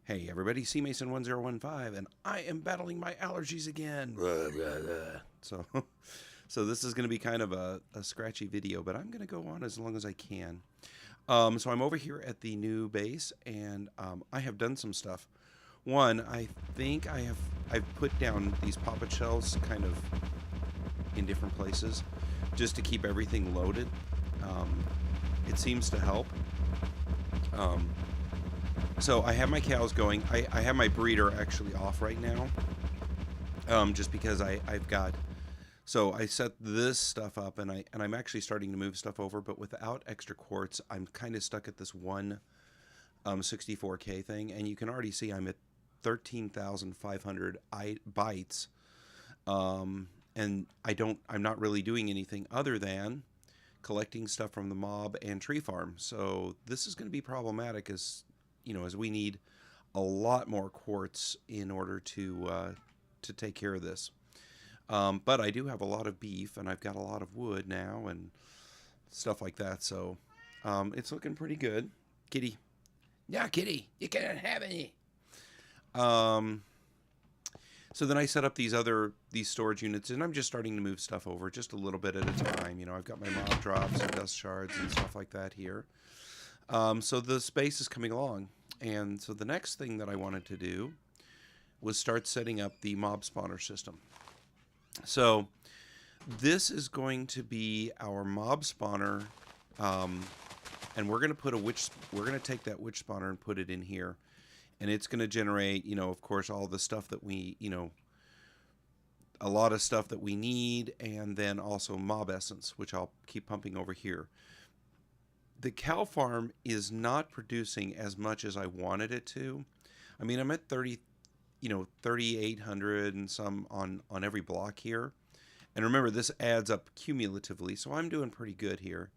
Hey everybody, CMason1015, and I am battling my allergies again. Blah, blah, blah. So this is going to be kind of a scratchy video, but I'm going to go on as long as I can. So I'm over here at the new base, and I have done some stuff. One, I think I've put down these poppet shells kind of in different places, just to keep everything loaded. It seems to help. So I have my cows going. I have my breeder actually off right now, just because I've got. So I set this stuff up, and I'm actually starting to move stuff over, but without extra quartz, I'm kind of stuck at this one 64K thing, and you can already see I'm at 13,500 bytes, and I'm not really doing anything other than collecting stuff from the mob and tree farm. So this is going to be problematic, as we need a lot more quartz in order to take care of this. But I do have a lot of beef, and I've got a lot of wood now and stuff like that. So it's looking pretty good. Kitty. Yeah, Kitty, you can't have any. So then I set up these storage units, and I'm just starting to move stuff over just a little bit at a time. I've got my mob drops and dust shards and stuff like that here. So the space is coming along. And so the next thing that I wanted to do was start setting up the mob spawner system. So this is going to be our mob spawner, and we're going to put we're going to take that witch spawner and put it in here, and it's going to generate, of course, all the stuff that we, a lot of stuff that we need, and then also mob essence, which I'll keep pumping over here. The cow farm is not producing as much as I wanted it to. I mean, I'm at 3,800 and some on every block here. And remember, this adds up cumulatively, so I'm doing pretty good here.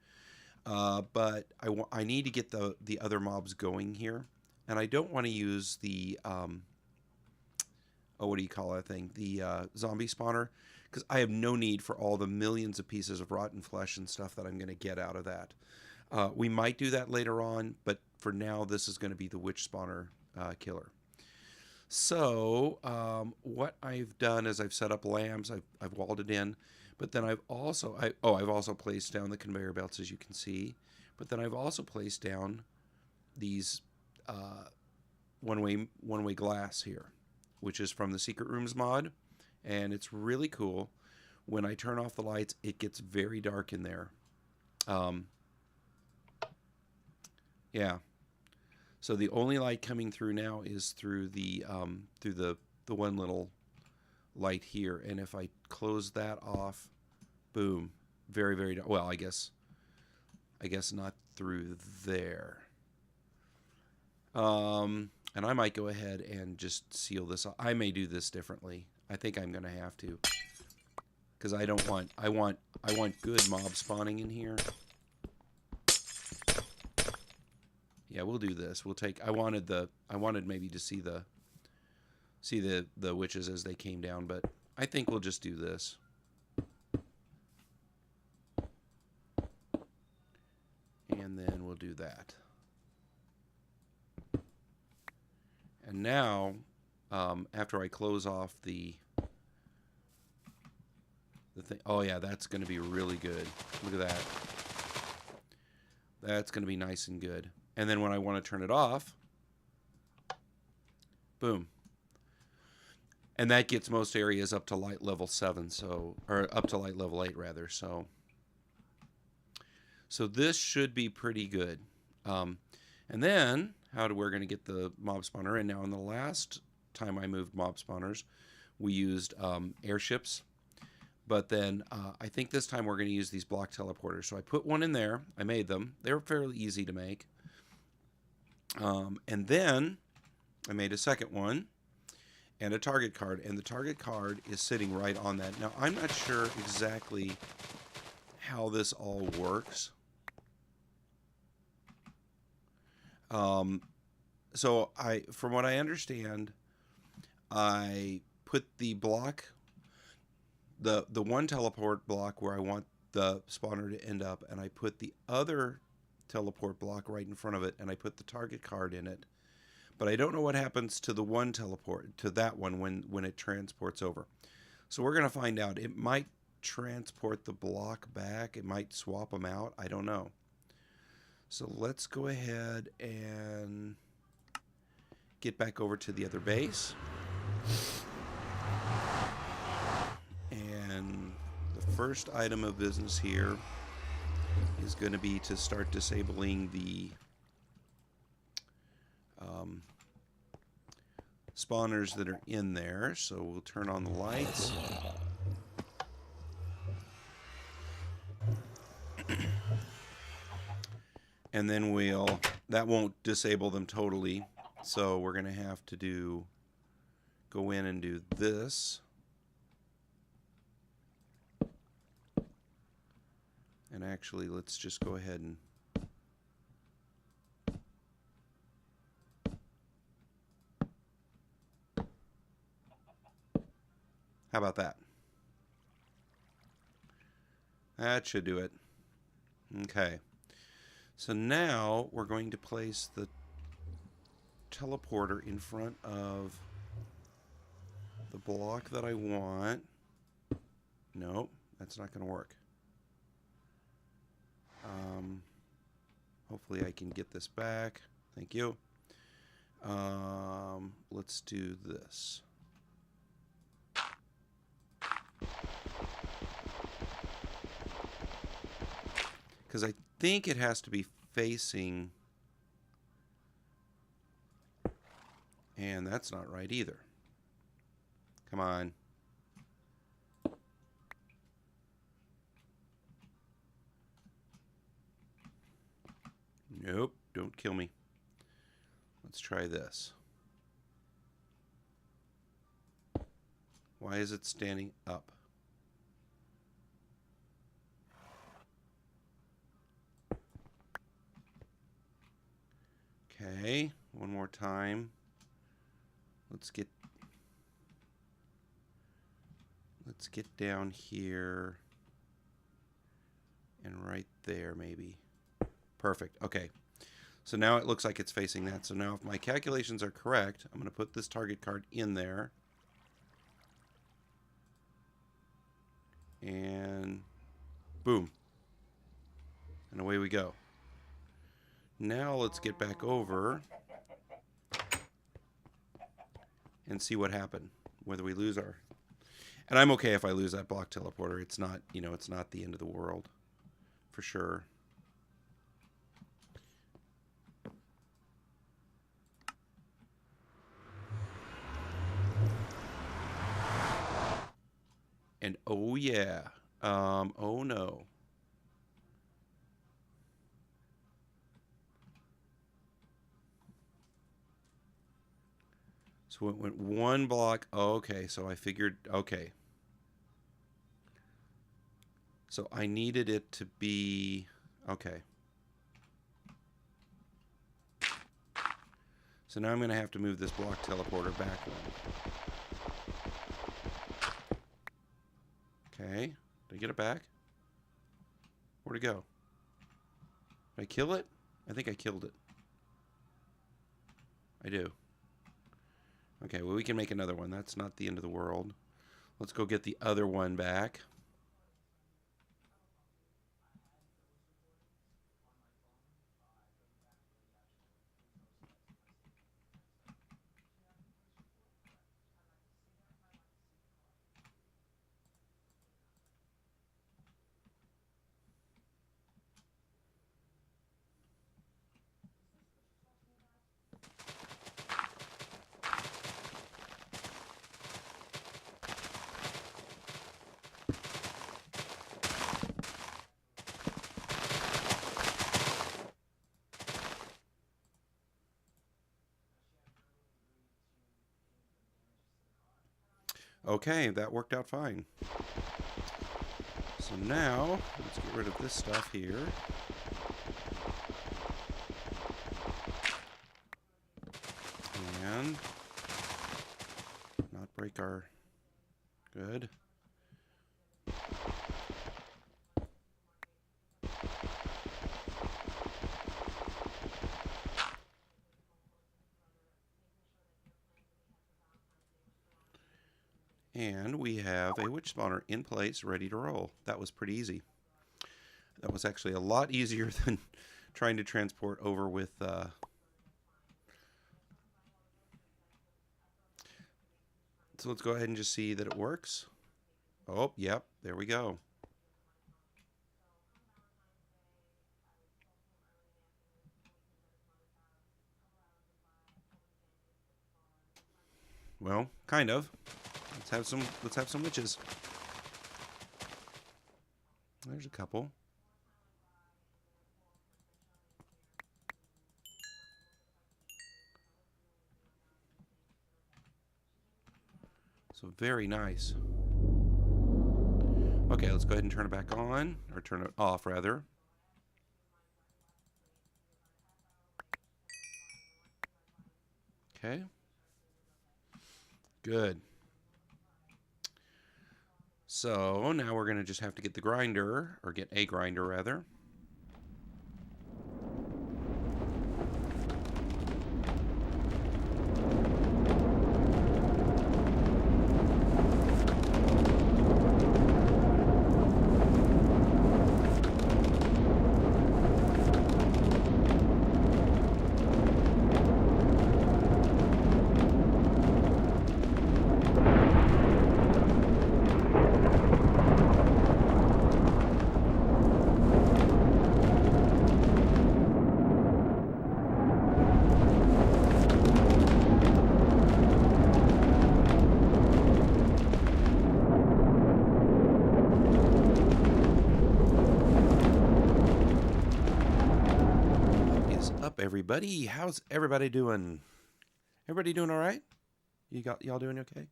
But I need to get the other mobs going here. And I don't want to use the, what do you call that thing? The zombie spawner. Because I have no need for all the millions of pieces of rotten flesh and stuff that I'm going to get out of that. We might do that later on, but for now, this is going to be the witch spawner killer. So what I've done is I've set up lambs. I've walled it in, but then I've also placed down the conveyor belts, as you can see. But then I've also placed down these one-way glass here, which is from the Secret Rooms mod, and it's really cool. When I turn off the lights, it gets very dark in there. Yeah. So the only light coming through now is through the one little light here, and if I close that off, boom, very, very dark. Well, I guess not through there. And I might go ahead and just seal this. I may do this differently. I think I'm gonna have to, because I want good mob spawning in here. Yeah, we'll do this. We'll take. I wanted maybe to see the witches as they came down, but I think we'll just do this. And then we'll do that. And now, after I close off the thing, oh yeah, that's going to be really good. Look at that. That's going to be nice and good. And then when I want to turn it off, boom. And that gets most areas up to light level 7, or up to light level 8 rather. So this should be pretty good. And then we're going to get the mob spawner in. Now, in the last time I moved mob spawners, we used airships. But then I think this time we're going to use these block teleporters. So I put one in there. I made them. They were fairly easy to make. And then I made a second one and a target card, and the target card is sitting right on that. Now, I'm not sure exactly how this all works. So from what I understand, I put the block, the one teleport block where I want the spawner to end up, and I put the other teleport block right in front of it, and I put the target card in it. But I don't know what happens to the one teleport, to that one when it transports over. So we're going to find out. It might transport the block back. It might swap them out. I don't know. So let's go ahead and get back over to the other base. And the first item of business here is going to be to start disabling the spawners that are in there. So we'll turn on the lights. And then that won't disable them totally. So we're going to have to go in and do this. And actually, let's just go ahead and how about that? That should do it. Okay. So now we're going to place the teleporter in front of the block that I want. Nope, that's not going to work. Hopefully I can get this back. Thank you. Let's do this. Because I think it has to be facing, and that's not right either. Come on. Nope, don't kill me. Let's try this. Why is it standing up? Okay, one more time. Let's get down here and right there maybe. Perfect. Okay. So now it looks like it's facing that. So now if my calculations are correct, I'm going to put this target card in there. And boom. And away we go. Now let's get back over and see what happened. Whether we lose our... And I'm okay if I lose that block teleporter. It's not, it's not the end of the world. For sure. And oh yeah. Oh no. So it went one block. Oh, okay, so I figured, okay. So I needed it to be, okay. So now I'm going to have to move this block teleporter back one. Okay, did I get it back? Where'd it go? Did I kill it? I think I killed it. I do. Okay, well, we can make another one. That's not the end of the world. Let's go get the other one back. Okay, that worked out fine. So now, let's get rid of this stuff here. And not break our... Good. And we have a witch spawner in place, ready to roll. That was pretty easy. That was actually a lot easier than trying to transport over with... So let's go ahead and just see that it works. Oh, yep, there we go. Well, kind of. Let's have some witches. There's a couple. So very nice. Okay, let's go ahead and turn it back on, or turn it off rather. Okay. Good. So now we're going to just have to get the grinder, or get a grinder rather. Everybody, how's everybody doing? Everybody doing all right? Y'all doing okay?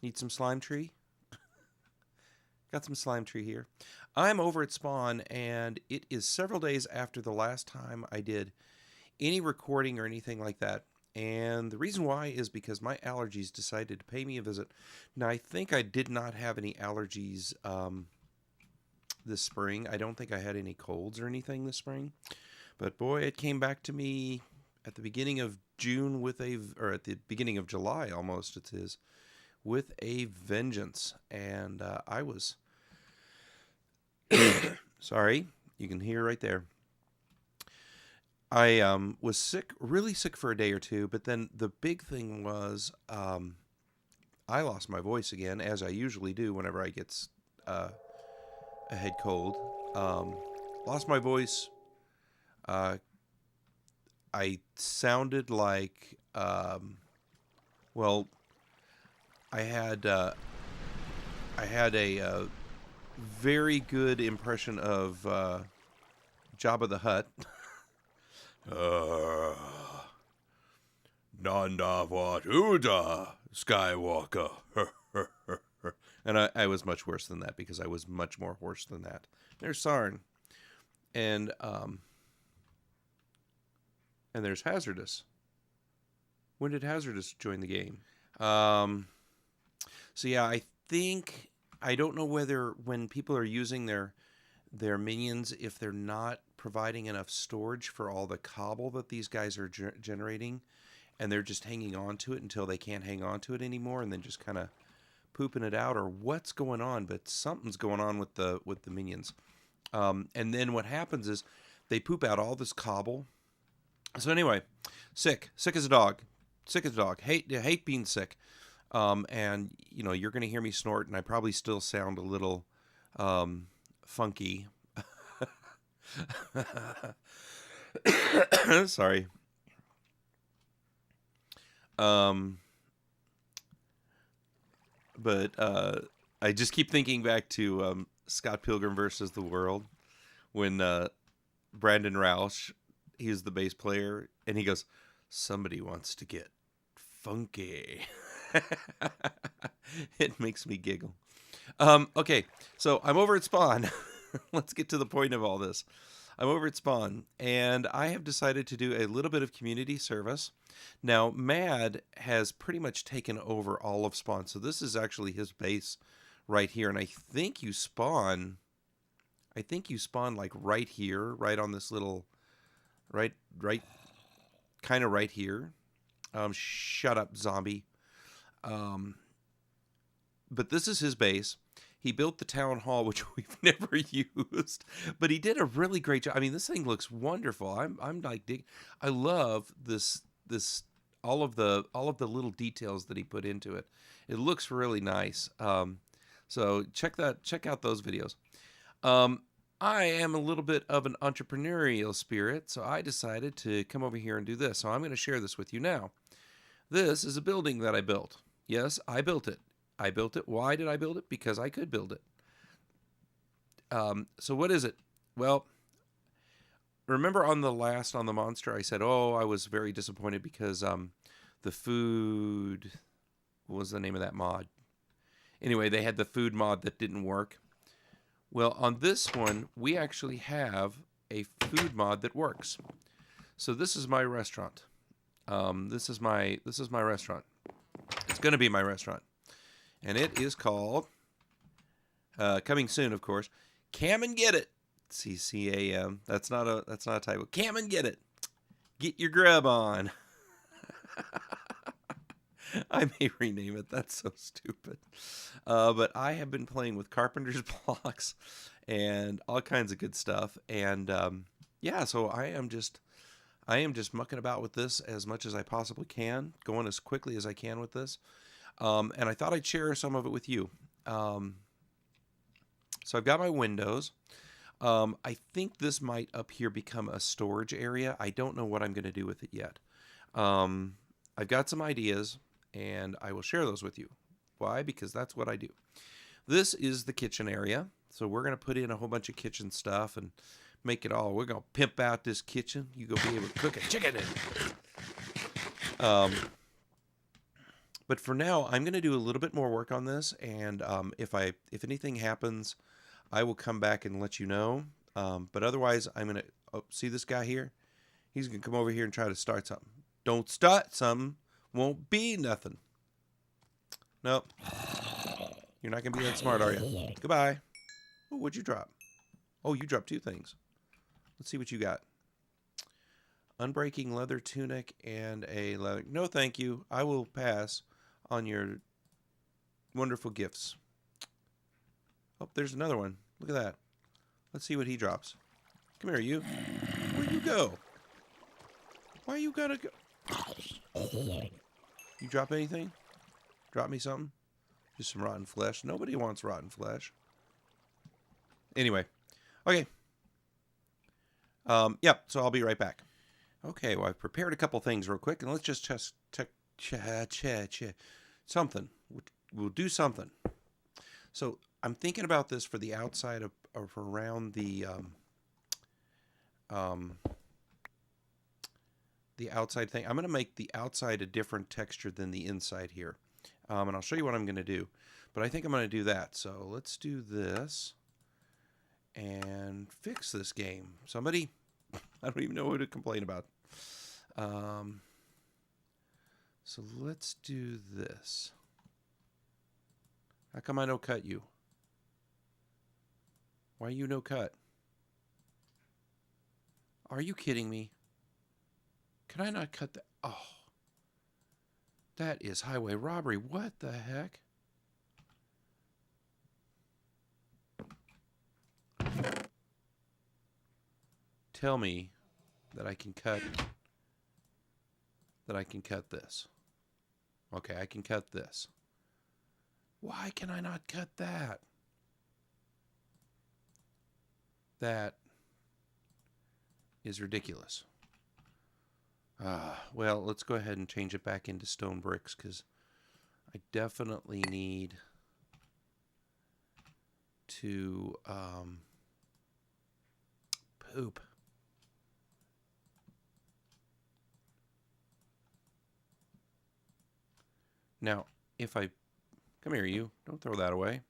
Need some slime tree? Got some slime tree here. I'm over at Spawn, and it is several days after the last time I did any recording or anything like that. And the reason why is because my allergies decided to pay me a visit. Now, I think I did not have any allergies this spring. I don't think I had any colds or anything this spring. But boy, it came back to me at the beginning of June or at the beginning of July almost, it is, with a vengeance. And I was, sorry, you can hear right there. I was sick, really sick for a day or two, but then the big thing was I lost my voice again, as I usually do whenever I get a head cold. Lost my voice. I sounded like, well, I had a very good impression of Jabba the Hutt. Nanda Watuda Skywalker. And I was much worse than that because I was much more hoarse than that. There's Sarn. And there's Hazardous. When did Hazardous join the game? So yeah, I think, I don't know whether when people are using their minions, if they're not providing enough storage for all the cobble that these guys are generating, and they're just hanging on to it until they can't hang on to it anymore, and then just kind of pooping it out, or what's going on, but something's going on with the minions. And then what happens is they poop out all this cobble. So anyway, sick as a dog, hate being sick. And you know, you're going to hear me snort, and I probably still sound a little funky. Sorry. But I just keep thinking back to Scott Pilgrim versus the World, when Brandon Roush, he was the bass player, and he goes, "Somebody wants to get funky." It makes me giggle. Okay, so I'm over at Spawn. Let's get to the point of all this. I'm over at Spawn, and I have decided to do a little bit of community service. Now, Mad has pretty much taken over all of Spawn, so this is actually his base right here, and I think you spawn like right here, right on this little, right, kind of right here. Shut up, zombie. but this is his base. He built the town hall, which we've never used, but he did a really great job. I mean, this thing looks wonderful. I'm like I love this all of the little details that he put into it. It looks really nice. So check out those videos. I am a little bit of an entrepreneurial spirit, so I decided to come over here and do this. So I'm going to share this with you now. This is a building that I built. Yes, I built it. I built it. Why did I build it? Because I could build it. So what is it? Well, remember on the monster, I said, oh, I was very disappointed because the food, what was the name of that mod? Anyway, they had the food mod that didn't work. Well, on this one, we actually have a food mod that works. So this is my restaurant. This is my restaurant. It's going to be my restaurant. And it is called, coming soon, of course, Cam and Get It. CCAM. That's not a typo. Cam and Get It. Get your grub on. I may rename it. That's so stupid. But I have been playing with carpenter's blocks and all kinds of good stuff. And yeah, so I am just mucking about with this as much as I possibly can, going as quickly as I can with this. And I thought I'd share some of it with you. So I've got my windows. I think this might up here become a storage area. I don't know what I'm going to do with it yet. I've got some ideas, and I will share those with you. Why? Because that's what I do. This is the kitchen area. So we're going to put in a whole bunch of kitchen stuff and make it all. We're going to pimp out this kitchen. You go be able to cook a chicken in it. But for now, I'm going to do a little bit more work on this, and if anything happens, I will come back and let you know. But otherwise, I'm going to see this guy here. He's going to come over here and try to start something. Don't start something. Won't be nothing. Nope. You're not going to be that smart, are you? Goodbye. Oh, what'd you drop? Oh, you dropped two things. Let's see what you got. Unbreaking leather tunic and a leather... No, thank you. I will pass on your wonderful gifts. Oh, there's another one. Look at that. Let's see what he drops. Come here, you. Where you go? Why you gotta go? You drop anything? Drop me something? Just some rotten flesh. Nobody wants rotten flesh. Anyway. Okay. Yep, so I'll be right back. Okay, well, I've prepared a couple things real quick, and let's just something. We'll do something. So I'm thinking about this for the outside of around the outside thing. I'm going to make the outside a different texture than the inside here. And I'll show you what I'm going to do. But I think I'm going to do that. So let's do this and fix this game. Somebody, I don't even know who to complain about. So let's do this. How come I no cut you? Why you no cut? Are you kidding me? Can I not cut that? Oh. That is highway robbery. What the heck? Tell me that I can cut this. Okay, I can cut this. Why can I not cut that? That is ridiculous. Well, let's go ahead and change it back into stone bricks because I definitely need to poop. Now, if I... Come here, you. Don't throw that away.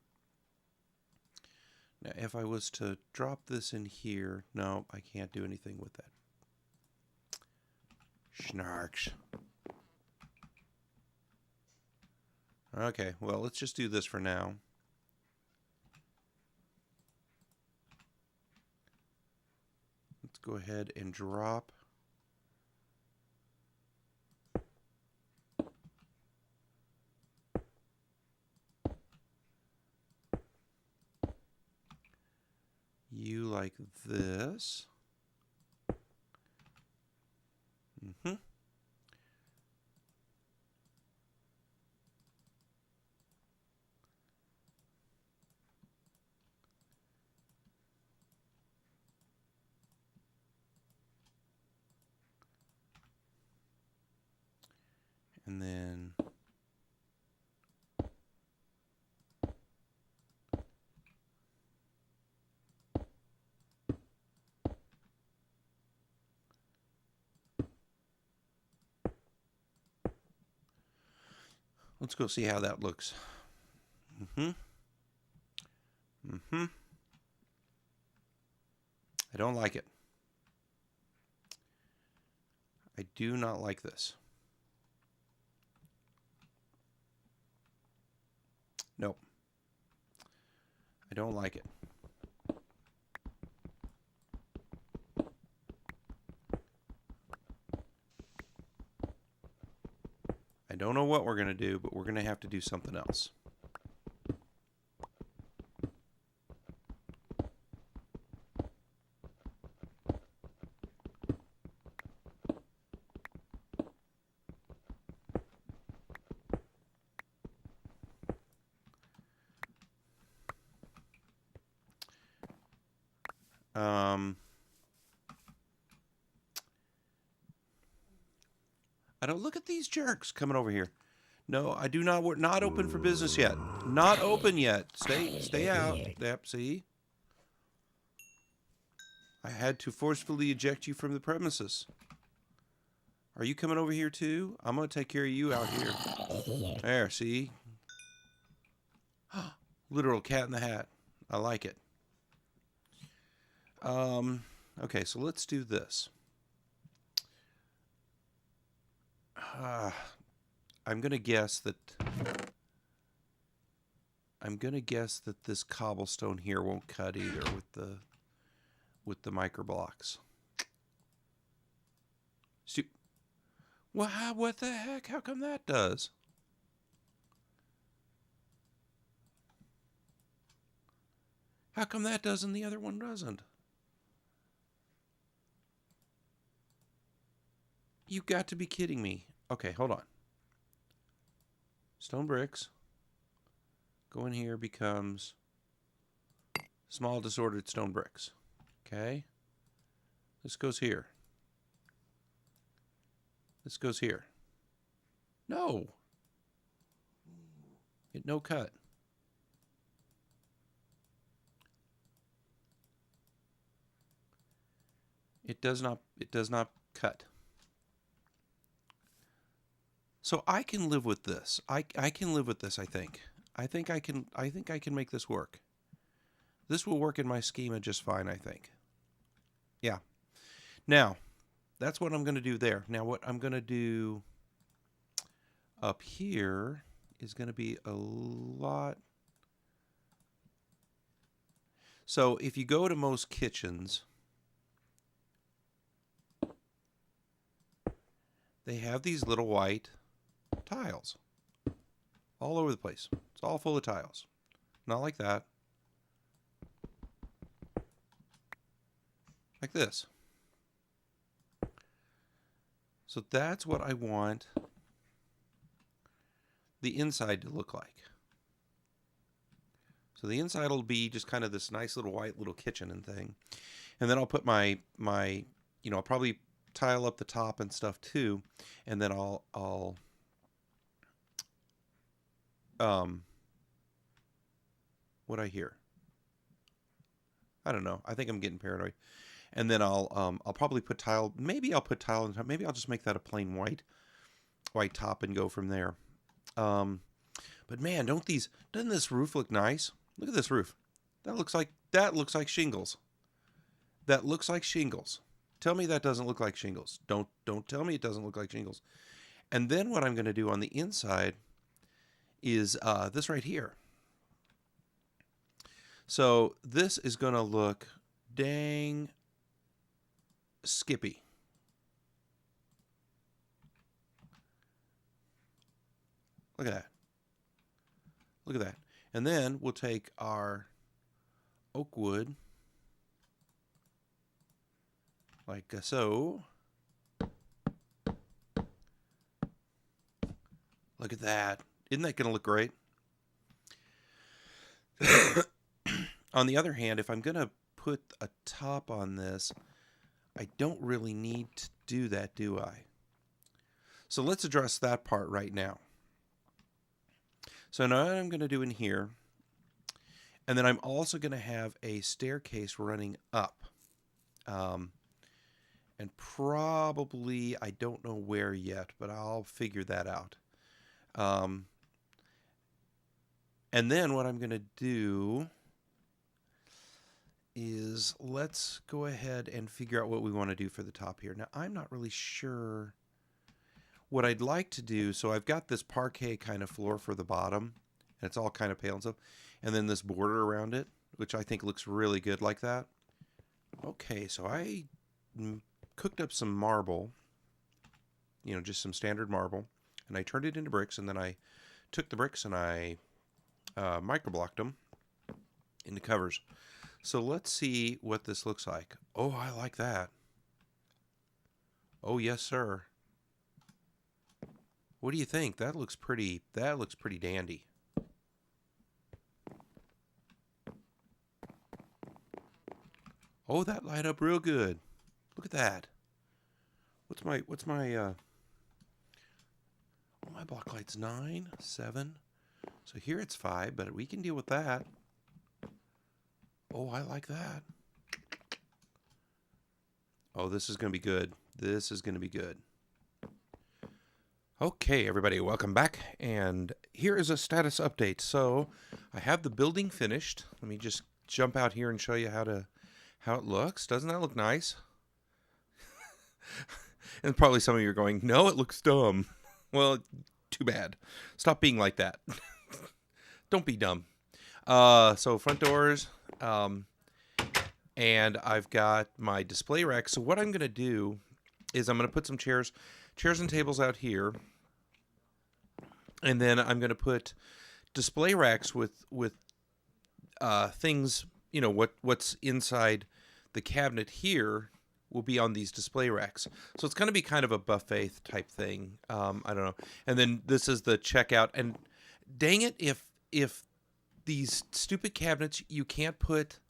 Now, if I was to drop this in here... No, I can't do anything with that. Schnarks. Okay, well, let's just do this for now. Let's go ahead and drop. like this. Mm-hmm. And then let's go see how that looks. Mm-hmm. Mm-hmm. I don't like it. I do not like this. Nope. I don't like it. I don't know what we're going to do, but we're going to have to do something else. I don't look at these jerks coming over here. No, I do not. We're not open for business yet. Not open yet. Stay out. Yep, see? I had to forcefully eject you from the premises. Are you coming over here too? I'm going to take care of you out here. There, see? Literal cat in the hat. I like it. Okay, so let's do this. I'm going to guess that this cobblestone here won't cut either with the micro blocks. Well, what the heck? How come that does? How come that does and the other one doesn't? You got to be kidding me. Okay, hold on. Stone bricks. Go in here, becomes small disordered stone bricks. Okay. This goes here. This goes here. No. Get no cut. It does not cut. So I can live with this. I can live with this, I think. I think I can make this work. This will work in my schema just fine, I think. Yeah. Now, that's what I'm going to do there. Now, what I'm going to do up here is going to be a lot. So if you go to most kitchens, they have these little white tiles all over the place. It's all full of tiles. Not like that. Like this. So that's what I want the inside to look like. So the inside will be just kind of this nice little white little kitchen and thing. And then I'll put my I'll probably tile up the top and stuff too. And then I'll what I hear? I don't know. I think I'm getting paranoid. And then I'll probably put tile. Maybe I'll put tile on top. Maybe I'll just make that a plain white top and go from there. But man, doesn't this roof look nice? Look at this roof. That looks like shingles. That looks like shingles. Tell me that doesn't look like shingles. Don't tell me it doesn't look like shingles. And then what I'm going to do on the inside is this right here. So this is going to look dang skippy. Look at that. Look at that. And then we'll take our oak wood like so. Look at that. Isn't that going to look great? On the other hand, if I'm going to put a top on this, I don't really need to do that, do I? So let's address that part right now. So now what I'm going to do in here, and then I'm also going to have a staircase running up. And probably, I don't know where yet, but I'll figure that out. And then what I'm going to do is let's go ahead and figure out what we want to do for the top here. Now, I'm not really sure what I'd like to do. So I've got this parquet kind of floor for the bottom, and it's all kind of pale and stuff. And then this border around it, which I think looks really good like that. Okay, so I cooked up some marble, you know, just some standard marble, and I turned it into bricks, and then I took the bricks and I microblocked them into covers. So let's see what this looks like. Oh, I like that. Oh, yes, sir. What do you think? That looks pretty dandy. Oh, that light up real good. Look at that. What's my oh, my block light's 9, 7. So here it's 5, but we can deal with that. Oh, I like that. Oh, this is going to be good. This is going to be good. Okay, everybody, welcome back. And here is a status update. So I have the building finished. Let me just jump out here and show you how it looks. Doesn't that look nice? And probably some of you are going, no, it looks dumb. Well, too bad. Stop being like that. Don't be dumb. So front doors, and I've got my display rack. So what I'm going to do is I'm going to put some chairs and tables out here, and then I'm going to put display racks with things, you know, what's inside the cabinet here will be on these display racks. So it's going to be kind of a buffet type thing. I don't know. And then this is the checkout. And dang it, if these stupid cabinets you can't put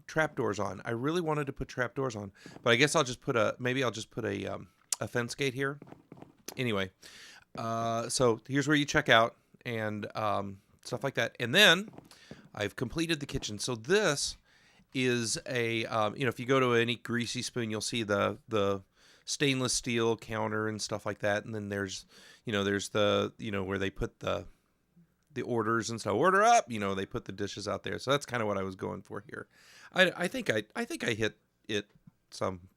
trapdoors on. I really wanted to put trapdoors on, but I guess I'll just put a fence gate here. Anyway, so here's where you check out and stuff like that. And then I've completed the kitchen. So this is a, if you go to any Greasy Spoon, you'll see the stainless steel counter and stuff like that. And then there's the, where they put the orders and stuff. Order up, they put the dishes out there. So that's kind of what I was going for here. I think I hit it somewhat.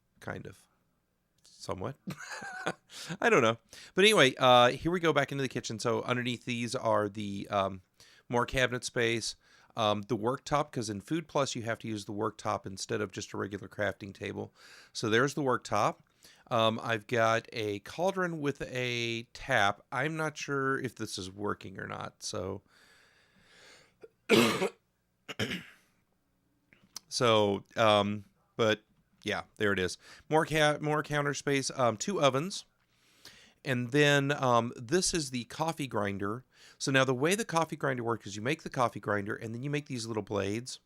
I don't know. But anyway, here we go back into the kitchen. So underneath these are the more cabinet space. The worktop, because in Food Plus you have to use the worktop instead of just a regular crafting table. So there's the worktop. I've got a cauldron with a tap. I'm not sure if this is working or not. So, but yeah, there it is. More counter space. 2 ovens, and then this is the coffee grinder. So now the way the coffee grinder works is you make the coffee grinder, and then you make these little blades.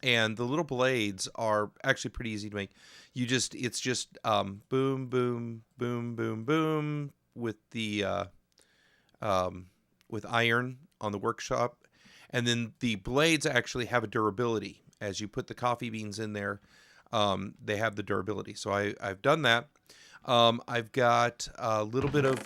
And the little blades are actually pretty easy to make. It's just boom, boom, boom, boom, boom with the with iron on the workshop, and then the blades actually have a durability. As you put the coffee beans in there, they have the durability. So I've done that. I've got a little bit of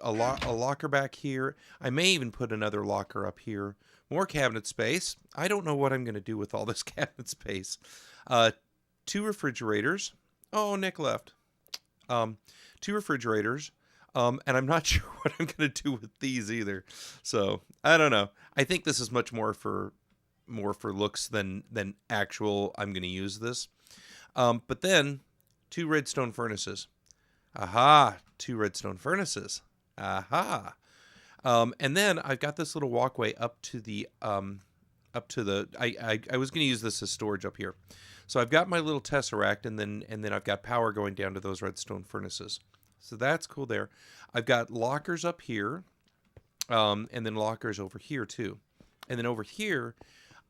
a locker back here. I may even put another locker up here. More cabinet space. I don't know what I'm going to do with all this cabinet space. 2 refrigerators. Oh, Nick left. 2 refrigerators. And I'm not sure what I'm going to do with these either. So I don't know. I think this is much more for looks than actual. I'm going to use this. But then 2 redstone furnaces. Aha! 2 redstone furnaces. Aha! And then I've got this little walkway up to the up to the. I was going to use this as storage up here. So I've got my little tesseract, and then I've got power going down to those redstone furnaces. So that's cool there. I've got lockers up here, and then lockers over here too. And then over here,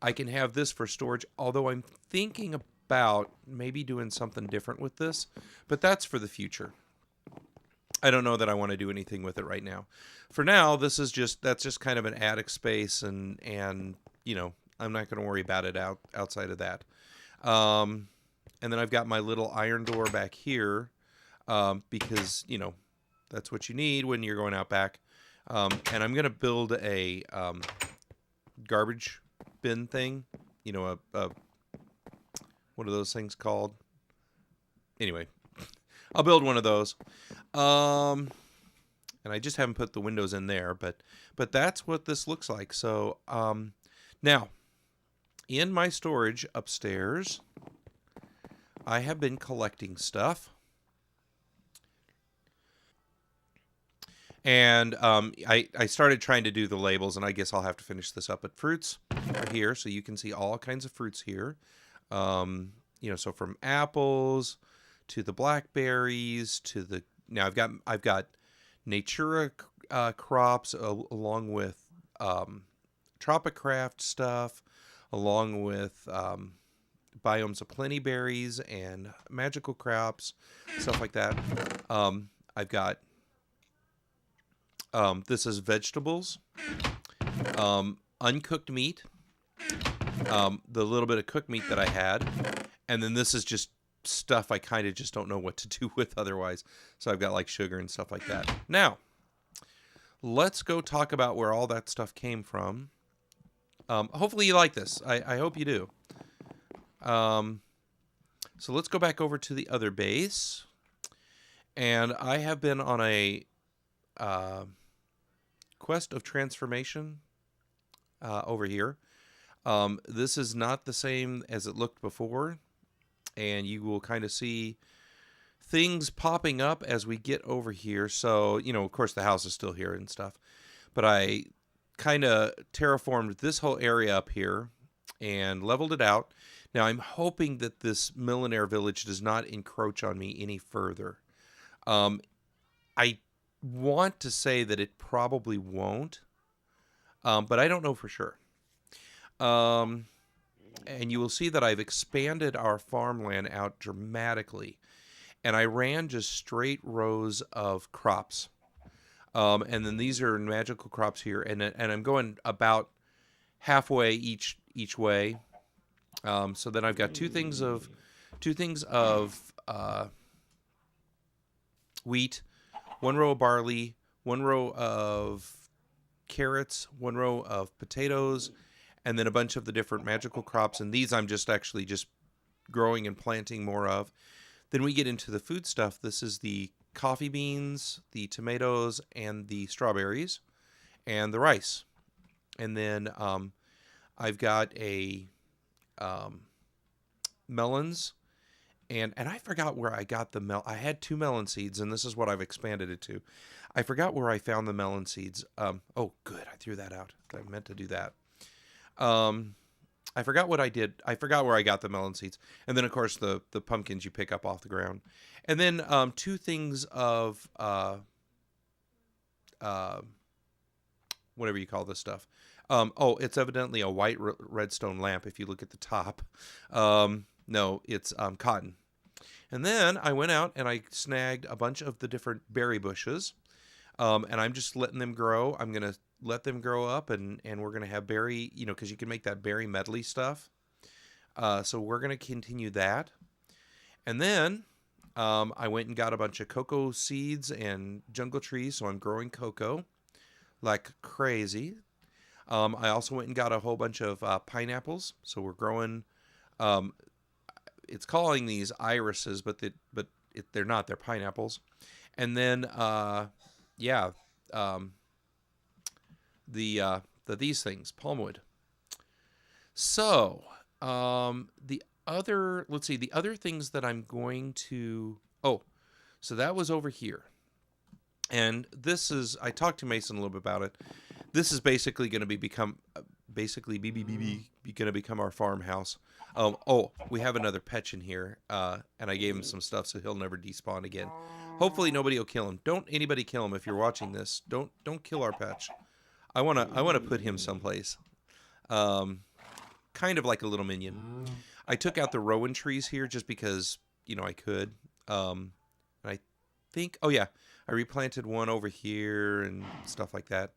I can have this for storage, although I'm thinking about maybe doing something different with this, but that's for the future. I don't know that I want to do anything with it right now. For now, that's just kind of an attic space, and you know, I'm not going to worry about it outside of that. And then I've got my little iron door back here, because, you know, that's what you need when you're going out back. And I'm going to build a garbage bin thing, you know, what are those things called? Anyway, I'll build one of those. And I just haven't put the windows in there, but that's what this looks like. So, now, in my storage upstairs, I have been collecting stuff. And I started trying to do the labels, and I guess I'll have to finish this up. But fruits are here, so you can see all kinds of fruits here. You know, so from apples to the blackberries to the now I've got Natura crops along with Tropicraft stuff, along with Biomes of Plenty berries and magical crops, stuff like that. I've got this is vegetables, uncooked meat, the little bit of cooked meat that I had, and then this is just stuff I kind of just don't know what to do with otherwise. So I've got like sugar and stuff like that. Now, let's go talk about where all that stuff came from. Hopefully you like this. I hope you do. So let's go back over to the other base. And I have been on a quest of transformation over here. This is not the same as it looked before. And you will kind of see things popping up as we get over here. So, you know, of course, the house is still here and stuff. But I kind of terraformed this whole area up here and leveled it out. Now, I'm hoping that this millionaire village does not encroach on me any further. I want to say that it probably won't, but I don't know for sure. And you will see that I've expanded our farmland out dramatically. And I ran just straight rows of crops. And then these are magical crops here. And I'm going about halfway each way. So then I've got two things of wheat, one row of barley, one row of carrots, one row of potatoes, and then a bunch of the different magical crops. And these I'm just growing and planting more of. Then we get into the food stuff. This is the coffee beans, the tomatoes, and the strawberries, and the rice. And then I've got a melons, and I forgot where I got the I had 2 melon seeds, and this is what I've expanded it to. I forgot where I found the melon seeds. Oh, good. I threw that out. I meant to do that. I forgot what I did. I forgot where I got the melon seeds. And then, of course, the pumpkins you pick up off the ground. And then 2 things of whatever you call this stuff. Oh, it's evidently a white redstone lamp if you look at the top. No, it's cotton. And then I went out and I snagged a bunch of the different berry bushes. And I'm just letting them grow. I'm going to let them grow up, and we're going to have berry, you know, because you can make that berry medley stuff. So we're going to continue that. And then I went and got a bunch of cocoa seeds and jungle trees, so I'm growing cocoa like crazy. I also went and got a whole bunch of pineapples, so we're growing. It's calling these irises, but they're not. They're pineapples. And then these things, palmwood. So the other things that I'm going to so that was over here, and this is, I talked to Mason a little bit about it. This is basically going to become basically gonna become our farmhouse. Oh, we have another Petch in here, and I gave him some stuff so he'll never despawn again. Hopefully nobody will kill him. Don't anybody kill him if you're watching this. Don't kill our Petch. I wanna put him someplace. Kind of like a little minion. I took out the rowan trees here just because, you know, I could. And I think, oh yeah, I replanted one over here and stuff like that.